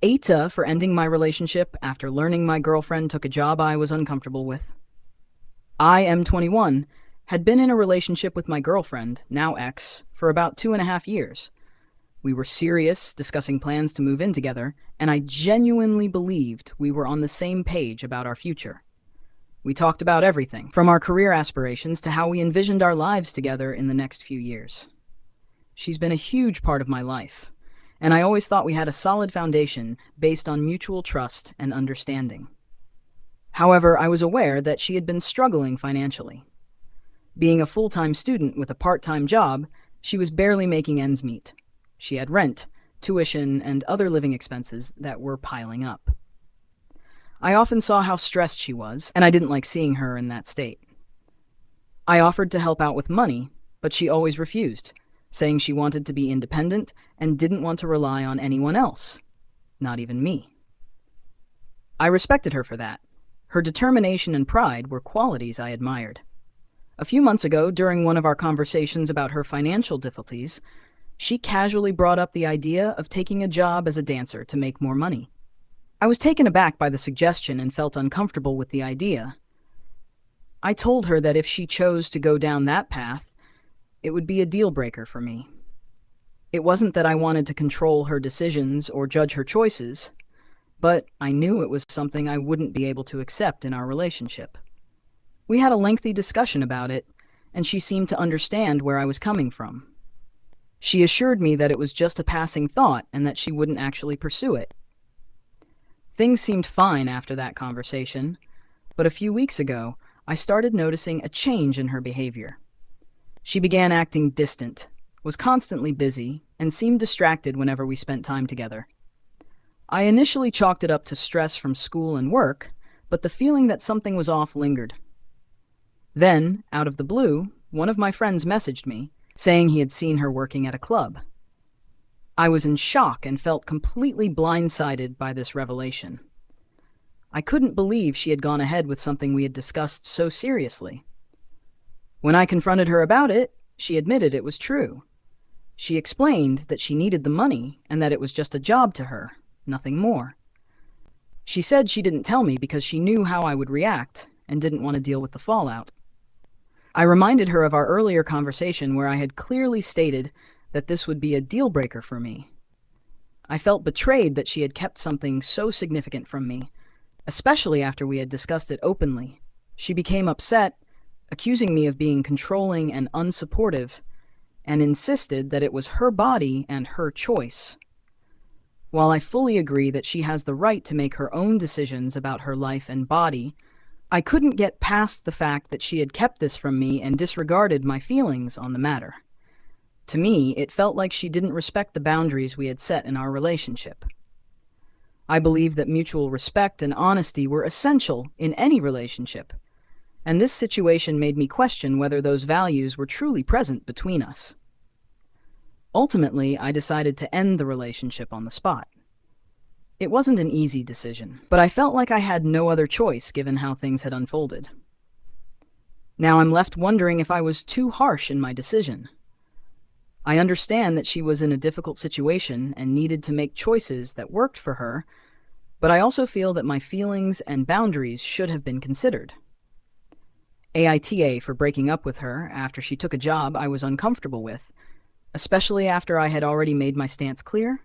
AITA for ending my relationship after learning my girlfriend took a job I was uncomfortable with. I am 21, had been in a relationship with my girlfriend, now ex, for about 2.5 years. We were serious, discussing plans to move in together, and I genuinely believed we were on the same page about our future. We talked about everything, from our career aspirations to how we envisioned our lives together in the next few years. She's been a huge part of my life, and I always thought we had a solid foundation based on mutual trust and understanding. However, I was aware that she had been struggling financially. Being a full-time student with a part-time job, she was barely making ends meet. She had rent, tuition, and other living expenses that were piling up. I often saw how stressed she was, and I didn't like seeing her in that state. I offered to help out with money, but she always refused, saying she wanted to be independent and didn't want to rely on anyone else, not even me. I respected her for that. Her determination and pride were qualities I admired. A few months ago, during one of our conversations about her financial difficulties, she casually brought up the idea of taking a job as a dancer to make more money. I was taken aback by the suggestion and felt uncomfortable with the idea. I told her that if she chose to go down that path, it would be a deal breaker for me. It wasn't that I wanted to control her decisions or judge her choices, but I knew it was something I wouldn't be able to accept in our relationship. We had a lengthy discussion about it, and she seemed to understand where I was coming from. She assured me that it was just a passing thought and that she wouldn't actually pursue it. Things seemed fine after that conversation, but a few weeks ago, I started noticing a change in her behavior. She began acting distant, was constantly busy, and seemed distracted whenever we spent time together. I initially chalked it up to stress from school and work, but the feeling that something was off lingered. Then, out of the blue, one of my friends messaged me, saying he had seen her working at a club. I was in shock and felt completely blindsided by this revelation. I couldn't believe she had gone ahead with something we had discussed so seriously. When I confronted her about it, she admitted it was true. She explained that she needed the money and that it was just a job to her, nothing more. She said she didn't tell me because she knew how I would react and didn't want to deal with the fallout. I reminded her of our earlier conversation where I had clearly stated that this would be a deal breaker for me. I felt betrayed that she had kept something so significant from me, especially after we had discussed it openly. She became upset, accusing me of being controlling and unsupportive, and insisted that it was her body and her choice. While I fully agree that she has the right to make her own decisions about her life and body, I couldn't get past the fact that she had kept this from me and disregarded my feelings on the matter. To me, it felt like she didn't respect the boundaries we had set in our relationship. I believe that mutual respect and honesty were essential in any relationship, and this situation made me question whether those values were truly present between us. Ultimately, I decided to end the relationship on the spot. It wasn't an easy decision, but I felt like I had no other choice given how things had unfolded. Now I'm left wondering if I was too harsh in my decision. I understand that she was in a difficult situation and needed to make choices that worked for her, but I also feel that my feelings and boundaries should have been considered. AITA for breaking up with her after she took a job I was uncomfortable with, especially after I had already made my stance clear.